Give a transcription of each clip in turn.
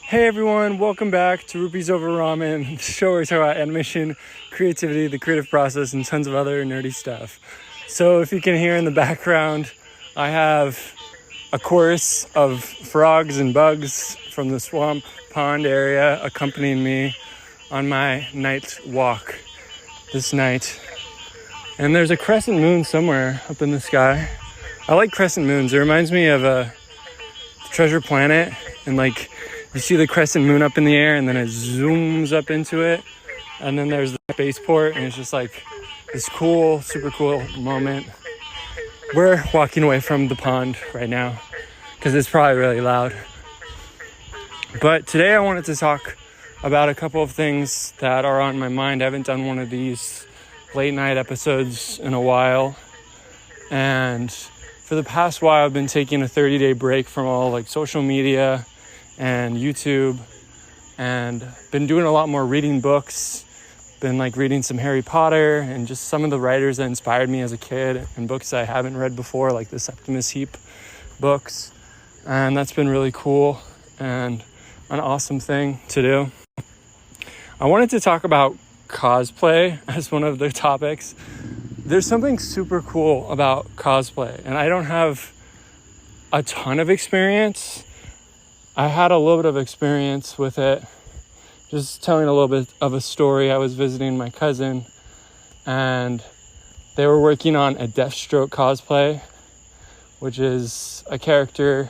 Hey everyone, welcome back to Rupees Over Ramen, the show where we talk about animation, creativity, the creative process, and tons of other nerdy stuff. So if you can hear in the background, I have a chorus of frogs and bugs from the swamp pond area accompanying me on my night walk this night. And there's a crescent moon somewhere up in the sky. I like crescent moons. It reminds me of a Treasure Planet, and like you see the crescent moon up in the air and then it zooms up into it, and then there's the spaceport, and it's just like this cool, super cool moment. We're walking away from the pond right now because it's probably really loud. But today I wanted to talk about a couple of things that are on my mind. I haven't done one of these late night episodes in a while, and for the past while I've been taking a 30-day break from all like social media and YouTube, and been doing a lot more reading books. Been like reading some Harry Potter and just some of the writers that inspired me as a kid, and books I haven't read before, like the Septimus Heap books. And that's been really cool and an awesome thing to do. I wanted to talk about cosplay as one of the topics. There's something super cool about cosplay, and I don't have a ton of experience. I had a little bit of experience with it. Just telling a little bit of a story. I was visiting my cousin, and they were working on a Deathstroke cosplay, which is a character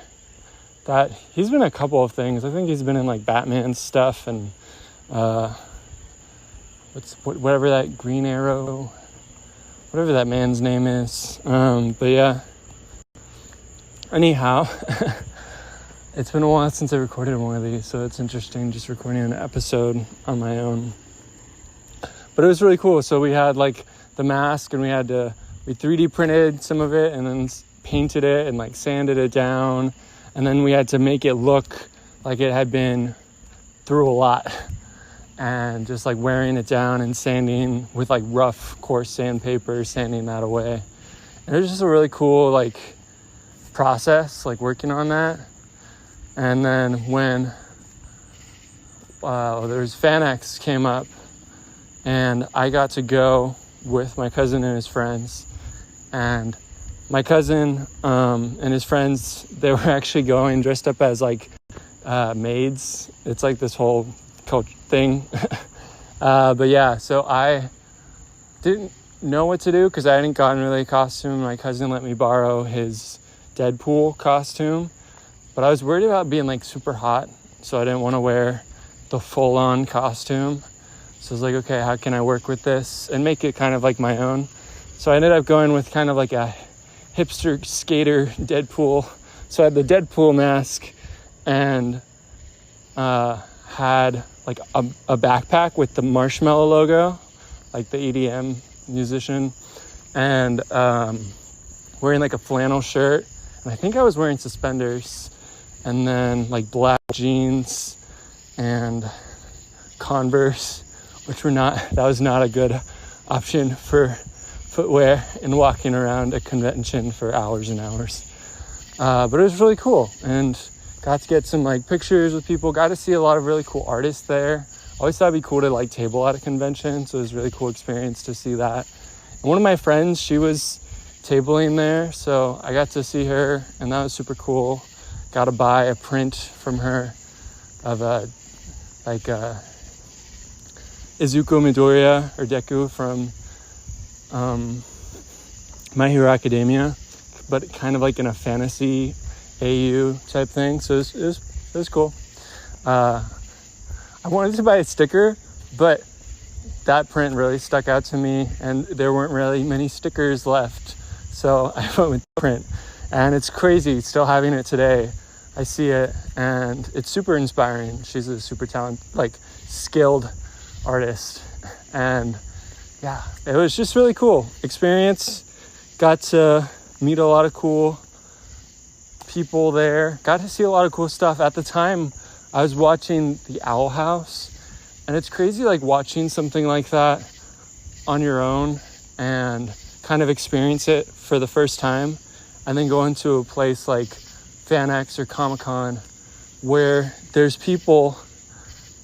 that he's been in a couple of things. I think he's been in like Batman stuff and whatever that Green Arrow, whatever that man's name is. But yeah. Anyhow, it's been a while since I recorded one of these, so it's interesting just recording an episode on my own. But it was really cool. So we had like the mask, and we 3D printed some of it and then painted it and like sanded it down. And then we had to make it look like it had been through a lot, and just like wearing it down and sanding with like rough, coarse sandpaper, sanding that away. And it was just a really cool like process, like working on that. And then when there's FanX came up, and I got to go with my cousin and his friends. And my cousin and his friends, they were actually going dressed up as like maids. It's like this whole culture thing. But yeah, so I didn't know what to do because I hadn't gotten really a costume. My cousin let me borrow his Deadpool costume. But I was worried about being like super hot, so I didn't want to wear the full-on costume. So I was like, okay, how can I work with this and make it kind of like my own? So I ended up going with kind of like a hipster skater Deadpool. So I had the Deadpool mask and had like a backpack with the Marshmallow logo, like the EDM musician, and wearing like a flannel shirt. And I think I was wearing suspenders. And then like black jeans and Converse, that was not a good option for footwear and walking around a convention for hours and hours. But it was really cool, and got to get some like pictures with people, got to see a lot of really cool artists there. Always thought it'd be cool to like table at a convention, so it was a really cool experience to see that. And one of my friends, she was tabling there, so I got to see her, and that was super cool. Got to buy a print from her of Izuku Midoriya or Deku from My Hero Academia, but kind of like in a fantasy AU type thing. So it was cool. I wanted to buy a sticker, but that print really stuck out to me, and there weren't really many stickers left. So I went with the print. And it's crazy still having it today. I see it, and it's super inspiring. She's a super talented, like skilled artist. And yeah, it was just really cool experience. Got to meet a lot of cool people there. Got to see a lot of cool stuff. At the time, I was watching The Owl House, and it's crazy like watching something like that on your own and kind of experience it for the first time, and then go into a place like FanX or Comic-Con where there's people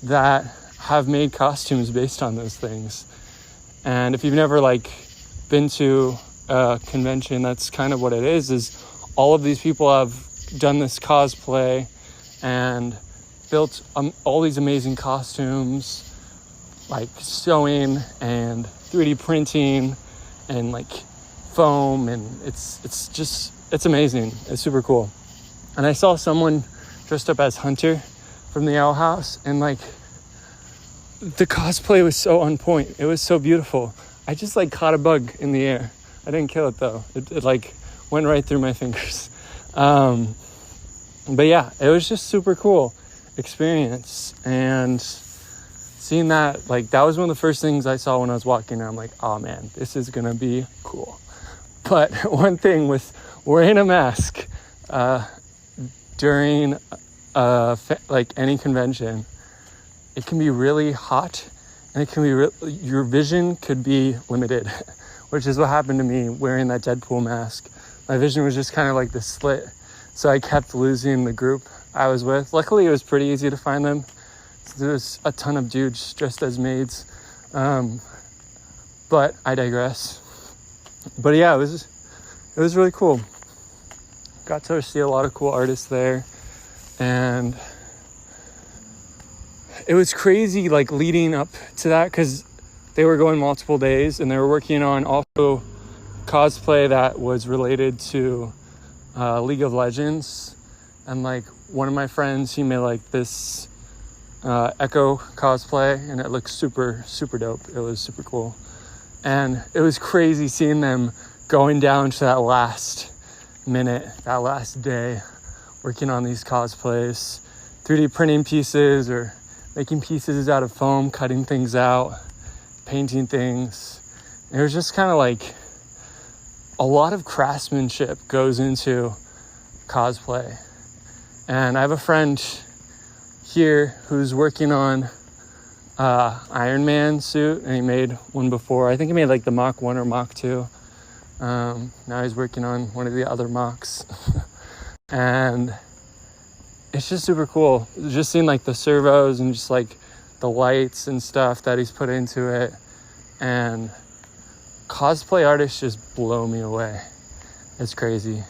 that have made costumes based on those things. And if you've never like been to a convention, that's kind of what it is all of these people have done this cosplay and built all these amazing costumes, like sewing and 3D printing and like foam, and it's amazing. It's super cool. And I saw someone dressed up as Hunter from the Owl House, and like the cosplay was so on point. It was so beautiful. I just like caught a bug in the air. I didn't kill it though. It like went right through my fingers. But yeah, it was just super cool experience. And seeing that, like, that was one of the first things I saw when I was walking. And I'm like, oh man, this is gonna be cool. But one thing with wearing a mask during like any convention, it can be really hot, and it can be your vision could be limited, which is what happened to me wearing that Deadpool mask. My vision was just kind of like this slit, so I kept losing the group I was with. Luckily, it was pretty easy to find them. There was a ton of dudes dressed as maids, but I digress. But yeah, it was really cool. Got to see a lot of cool artists there, and it was crazy like leading up to that, because they were going multiple days and they were working on also cosplay that was related to League of Legends. And like one of my friends, he made like this Echo cosplay, and it looked super dope. It was super cool, and it was crazy seeing them going down to that last minute, that last day, working on these cosplays, 3D printing pieces or making pieces out of foam, cutting things out, painting things. And it was just kind of like a lot of craftsmanship goes into cosplay. And I have a friend here who's working on Iron Man suit, and he made one before. I think he made like the Mach 1 or Mach 2. Now he's working on one of the other Machs. And it's just super cool. Just seeing like the servos and just like the lights and stuff that he's put into it. And cosplay artists just blow me away. It's crazy.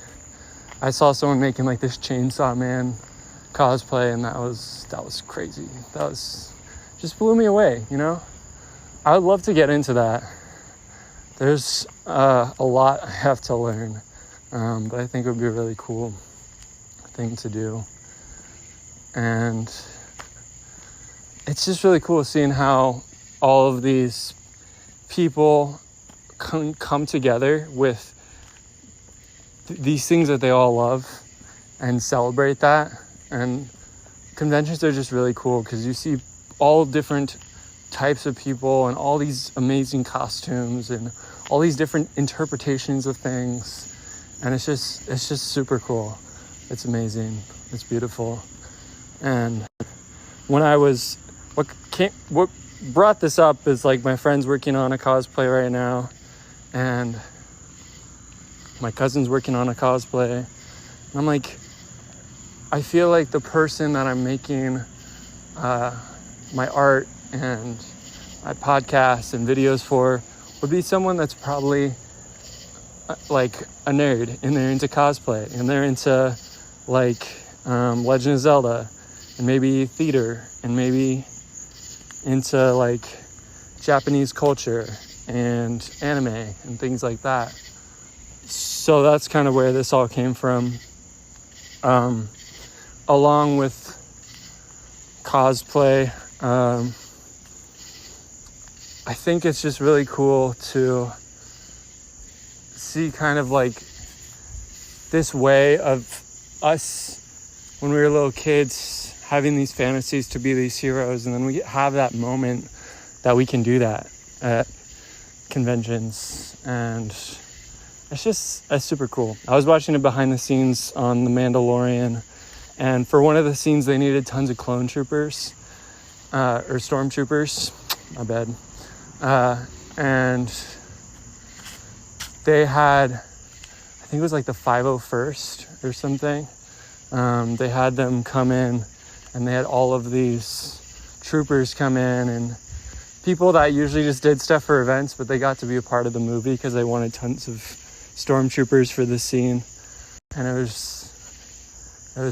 I saw someone making like this Chainsaw Man cosplay, and that was crazy. That was just blew me away, you know? I would love to get into that. There's a lot I have to learn, but I think it would be a really cool thing to do. And it's just really cool seeing how all of these people come together with these things that they all love and celebrate that. And conventions are just really cool because you see all different types of people and all these amazing costumes and all these different interpretations of things, and it's just super cool. It's amazing. It's beautiful. And when I was what brought this up is like my friend's working on a cosplay right now, and my cousin's working on a cosplay, and I'm like, I feel like the person that I'm making my art and my podcasts and videos for would be someone that's probably like a nerd, and they're into cosplay, and they're into like Legend of Zelda, and maybe theater, and maybe into like Japanese culture and anime and things like that. So that's kind of where this all came from, along with cosplay. I think it's just really cool to see kind of like this way of us when we were little kids having these fantasies to be these heroes, and then we have that moment that we can do that at conventions, and it's super cool. I was watching it behind the scenes on The Mandalorian, and for one of the scenes they needed tons of clone troopers or stormtroopers, my bad, and they had, I think it was like the 501st or something. They had them come in and they had all of these troopers come in and people that usually just did stuff for events, but they got to be a part of the movie because they wanted tons of stormtroopers for this scene. And it was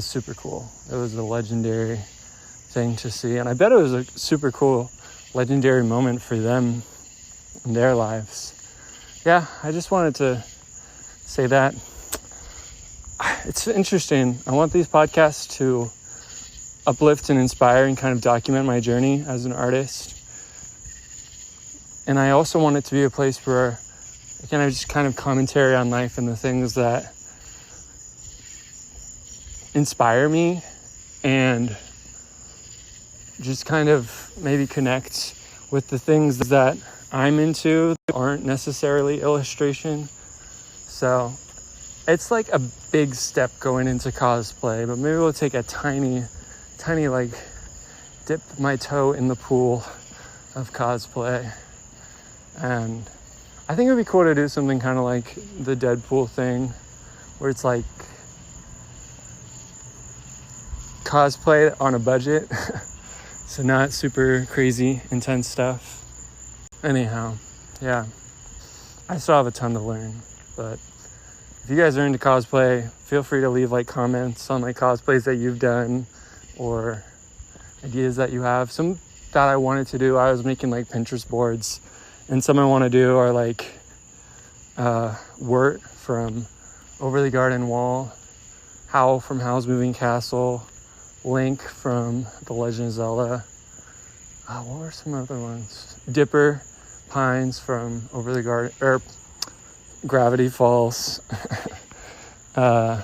super cool. It was a legendary thing to see, and I bet it was a super cool legendary moment for them in their lives. Yeah, I just wanted to say that. It's interesting. I want these podcasts to uplift and inspire and kind of document my journey as an artist. And I also want it to be a place where I can just kind of commentary on life and the things that inspire me, and just kind of maybe connect with the things that I'm into that aren't necessarily illustration. So it's like a big step going into cosplay, but maybe we'll take a tiny like dip my toe in the pool of cosplay. And I think it would be cool to do something kind of like the Deadpool thing, where it's like cosplay on a budget. So not super crazy intense stuff. Anyhow, yeah, I still have a ton to learn, but if you guys are into cosplay, feel free to leave like comments on like cosplays that you've done or ideas that you have. Some that I wanted to do, I was making like Pinterest boards, and some I want to do are like Wirt from Over the Garden Wall, Howl from Howl's Moving Castle, Link from The Legend of Zelda. What were some other ones? Dipper Pines from Over the Garden, or Gravity Falls. And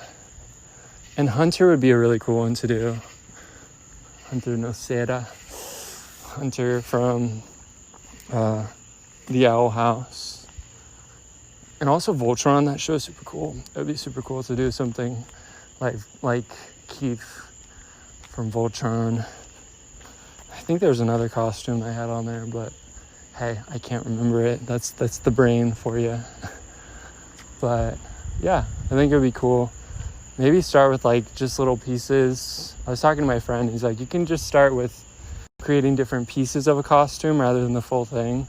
Hunter would be a really cool one to do. Hunter Noceda. Hunter from The Owl House. And also Voltron, that show is super cool. It would be super cool to do something like Keith from Voltron. I think there was another costume I had on there, but hey, I can't remember it. That's the brain for you. But yeah, I think it would be cool. Maybe start with like just little pieces. I was talking to my friend, he's like, you can just start with creating different pieces of a costume rather than the full thing.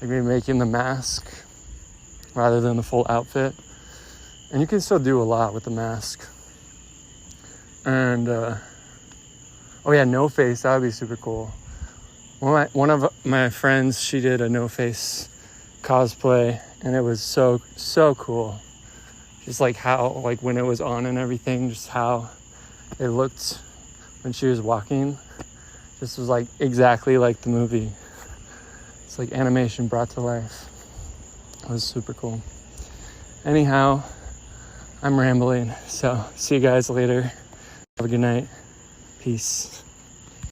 Like maybe making the mask rather than the full outfit. And you can still do a lot with the mask. And oh yeah, no face, that would be super cool. One of my friends, she did a no face cosplay, and it was so cool. Just like how, like when it was on and everything, just how it looked when she was walking. This was like exactly like the movie. It's like animation brought to life. It was super cool. Anyhow, I'm rambling, so see you guys later. Have a good night. Peace.